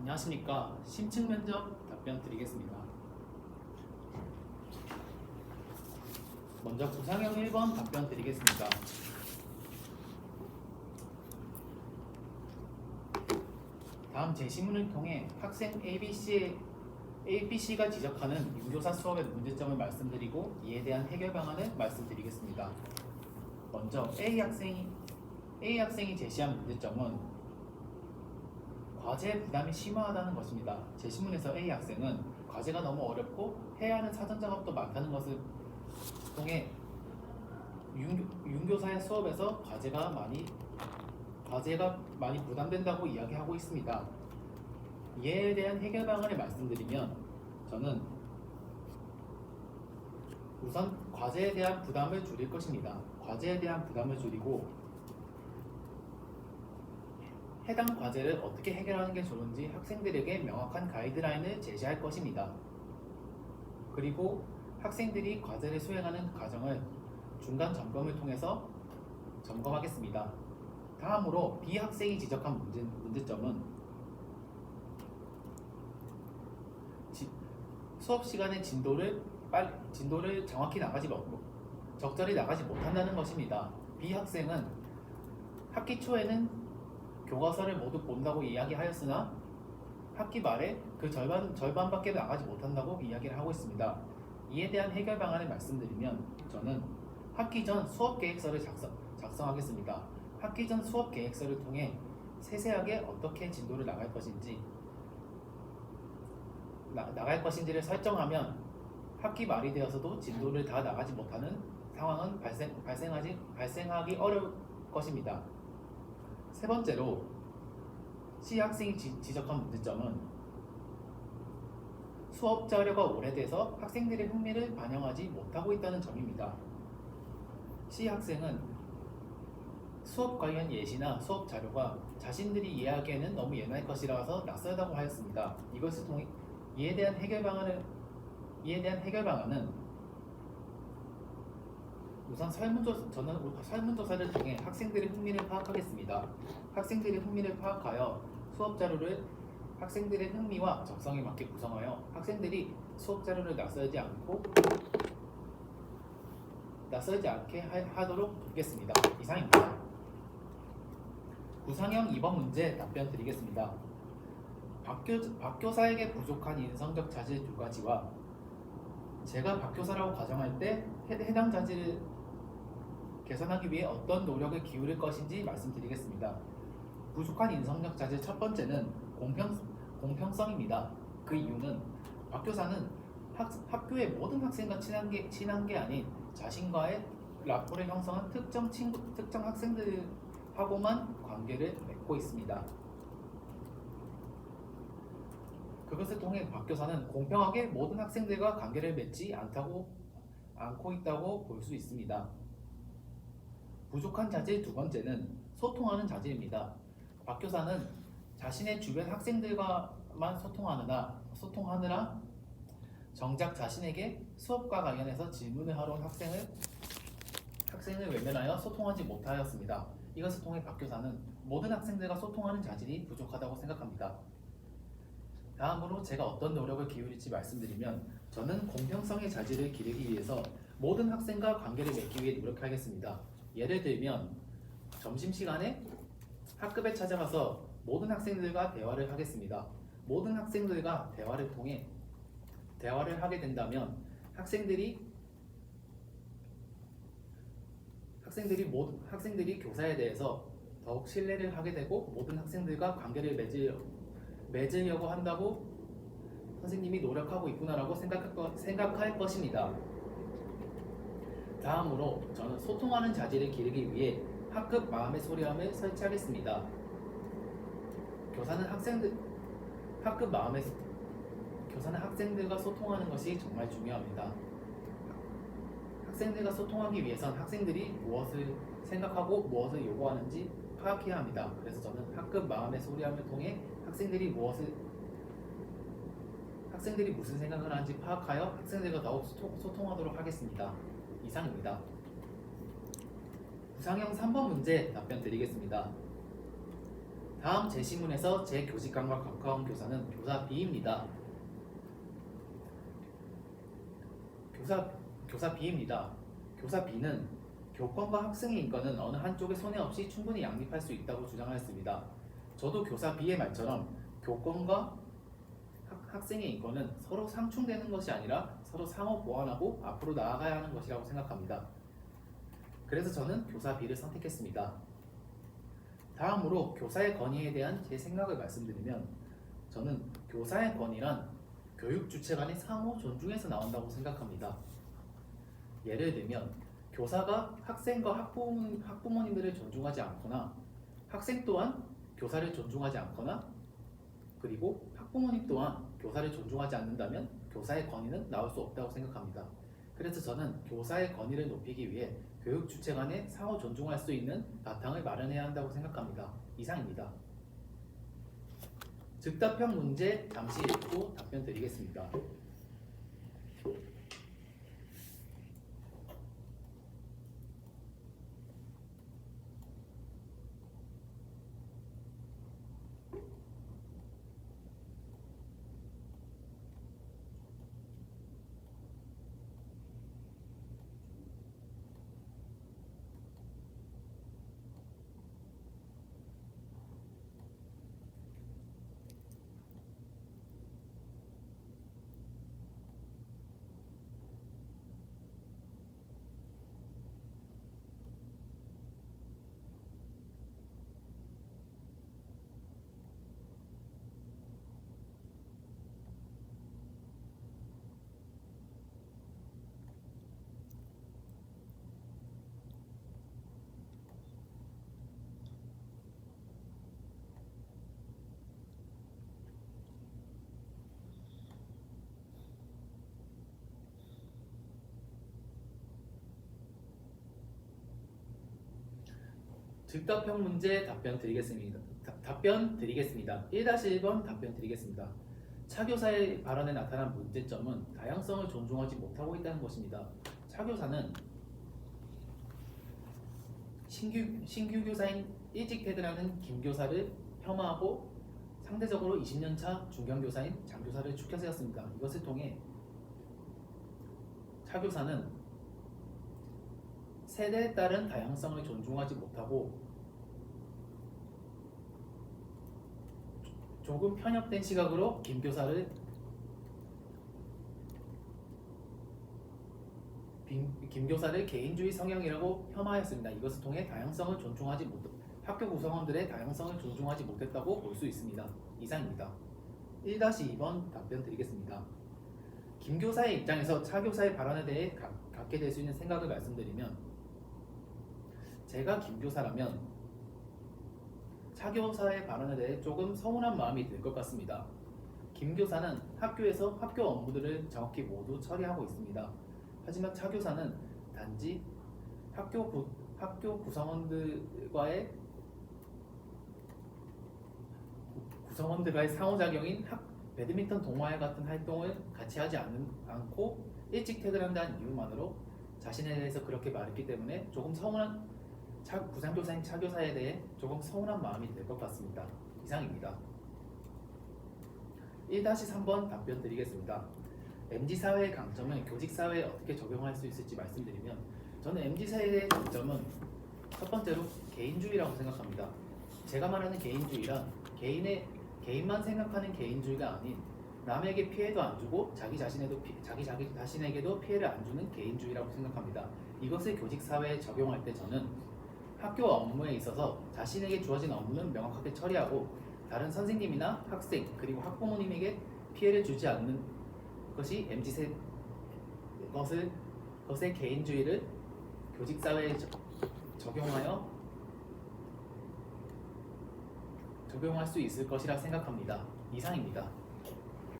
안녕하십니까. 심층 면접 답변 드리겠습니다. 먼저 구상형 1번 답변 드리겠습니다. 다음 제시문을 통해 학생 ABC가 지적하는 융교사 수업의 문제점을 말씀드리고 이에 대한 해결 방안을 말씀드리겠습니다. 먼저 A 학생이 제시한 문제점은 과제 부담이 심화하다는 것입니다. 제시문에서 A 학생은 과제가 너무 어렵고 해야 하는 사전 작업도 많다는 것을 통해 융교사의 수업에서 과제가 많이 부담된다고 이야기하고 있습니다. 이에 대한 해결 방안을 말씀드리면 저는 우선 과제에 대한 부담을 줄일 것입니다. 과제에 대한 부담을 줄이고 해당 과제를 어떻게 해결하는 게 좋은지 학생들에게 명확한 가이드라인을 제시할 것입니다. 그리고 학생들이 과제를 수행하는 과정을 중간 점검을 통해서 점검하겠습니다. 다음으로 B 학생이 지적한 문제점은 수업 시간에 진도를 정확히 적절히 나가지 못한다는 것입니다. B 학생은 학기 초에는 교과서를 모두 본다고 이야기하였으나 학기 말에 그 절반밖에 나가지 못한다고 이야기를 하고 있습니다. 이에 대한 해결 방안을 말씀드리면 저는 학기 전 수업 계획서를 작성하겠습니다. 학기 전 수업 계획서를 통해 세세하게 어떻게 진도를 나갈 것인지를 설정하면 학기 말이 되어서도 진도를 다 나가지 못하는 상황은 발생하기 어려울 것입니다. 세 번째로 C 학생이 지적한 문제점은 수업 자료가 오래돼서 학생들의 흥미를 반영하지 못하고 있다는 점입니다. C 학생은 수업 관련 예시나 수업 자료가 자신들이 이해하기에는 너무 옛날 것이라서 낯설다고 하였습니다. 이것을 통해 이에 대한 해결 방안은 우선 설문조사를 통해 학생들의 흥미를 파악하겠습니다. 학생들의 흥미를 파악하여 수업 자료를 학생들의 흥미와 적성에 맞게 구성하여 학생들이 수업 자료를 낯설지 않게 하도록 돕겠습니다. 이상입니다. 구상형 2번 문제 답변 드리겠습니다. 박교사에게 부족한 인성적 자질 두 가지와 제가 박교사라고 가정할 때 해당 자질을 개선하기 위해 어떤 노력을 기울일 것인지 말씀드리겠습니다. 부족한 인성적 자질 첫 번째는 공평성입니다. 그 이유는 박교사는 학교의 모든 학생과 친한 게 아닌 자신과의 라포를 형성한 특정 학생들하고만 관계를 맺고 있습니다. 그것을 통해 박교사는 공평하게 모든 학생들과 관계를 맺지 않고 있다고 볼 수 있습니다. 부족한 자질 두 번째는 소통하는 자질입니다. 박교사는 자신의 주변 학생들과만 소통하느라 정작 자신에게 수업과 관련해서 질문을 하러 온 학생을 외면하여 소통하지 못하였습니다. 이것을 통해 박교사는 모든 학생들과 소통하는 자질이 부족하다고 생각합니다. 다음으로 제가 어떤 노력을 기울일지 말씀드리면 저는 공평성의 자질을 기르기 위해서 모든 학생과 관계를 맺기 위해 노력하겠습니다. 예를 들면 점심시간에 학급에 찾아가서 모든 학생들과 대화를 하겠습니다. 모든 학생들과 대화를 하게 된다면 학생들이 교사에 대해서 더욱 신뢰를 하게 되고 모든 학생들과 관계를 맺으려고 한다고 선생님이 노력하고 있구나라고 생각할 것입니다. 다음으로 저는 소통하는 자질을 기르기 위해 학급 마음의 소리함을 설치하겠습니다. 교사는 학생들과 소통하는 것이 정말 중요합니다. 학생들과 소통하기 위해선 학생들이 무엇을 생각하고 무엇을 요구하는지 파악해야 합니다. 그래서 저는 학급 마음의 소리함을 통해 학생들이 무슨 생각을 하는지 파악하여 학생들과 더욱 소통하도록 하겠습니다. 이상입니다. 구상형 3번 문제 답변 드리겠습니다. 다음 제시문에서 제 교직감과 가까운 교사는 교사 B입니다. 교사 B입니다. 교사 B는 교권과 학생의 인권은 어느 한쪽의 손해 없이 충분히 양립할 수 있다고 주장하였습니다. 저도 교사 B의 말처럼 교권과 학생의 인권은 서로 상충되는 것이 아니라 서로 상호 보완하고 앞으로 나아가야 하는 것이라고 생각합니다. 그래서 저는 교사 B를 선택했습니다. 다음으로 교사의 권위에 대한 제 생각을 말씀드리면 저는 교사의 권위란 교육 주체 간의 상호 존중에서 나온다고 생각합니다. 예를 들면 교사가 학생과 학부모님들을 존중하지 않거나 학생 또한 교사를 존중하지 않거나 그리고 학부모님 또한 교사를 존중하지 않는다면 교사의 권위는 나올 수 없다고 생각합니다. 그래서 저는 교사의 권위를 높이기 위해 교육 주체 간에 상호 존중할 수 있는 바탕을 마련해야 한다고 생각합니다. 이상입니다. 즉답형 문제 잠시 읽고 답변 드리겠습니다. 즉답형 문제 답변 드리겠습니다. 1-1번 답변 드리겠습니다. 차교사의 발언에 나타난 문제점은 다양성을 존중하지 못하고 있다는 것입니다. 차교사는 신규 교사인 일찍 퇴근하는 김교사를 폄하하고 상대적으로 20년차 중견교사인 장교사를 축켜 세웠습니다. 이것을 통해 차교사는 세대에 따른 다양성을 존중하지 못하고 조금 편협된 시각으로 김교사를 개인주의 성향이라고 폄하하였습니다. 이것을 통해 다양성을 존중하지 못 학교 구성원들의 다양성을 존중하지 못했다고 볼 수 있습니다. 이상입니다. 1-2번 답변 드리겠습니다. 김교사의 입장에서 차교사의 발언에 대해 갖게 될 수 있는 생각을 말씀드리면 제가 김교사라면 차교사의 발언에 대해 조금 서운한 마음이 들 것 같습니다. 김교사는 학교에서 학교 업무들을 정확히 모두 처리하고 있습니다. 하지만 차교사는 단지 학교 구성원들과의 상호작용인 배드민턴 동호회 같은 활동을 같이 하지 않고 일찍 퇴근한다는 이유만으로 자신에 대해서 그렇게 말했기 때문에 조금 서운한 부상교사인 차교사에 대해 조금 서운한 마음이 들 것 같습니다. 이상입니다. 1-3번 답변 드리겠습니다. MZ사회의 강점을 교직사회에 어떻게 적용할 수 있을지 말씀드리면 저는 MZ사회의 강점은 첫 번째로 개인주의라고 생각합니다. 제가 말하는 개인주의란 개인만 생각하는 개인주의가 아닌 남에게 피해도 안 주고 자기 자신에게도 피해를 안 주는 개인주의라고 생각합니다. 이것을 교직사회에 적용할 때 저는 학교 업무에 있어서 자신에게 주어진 업무는 명확하게 처리하고 다른 선생님이나 학생 그리고 학부모님에게 피해를 주지 않는 것이 것의 개인주의를 교직사회에 적용할 수 있을 것이라 생각합니다. 이상입니다.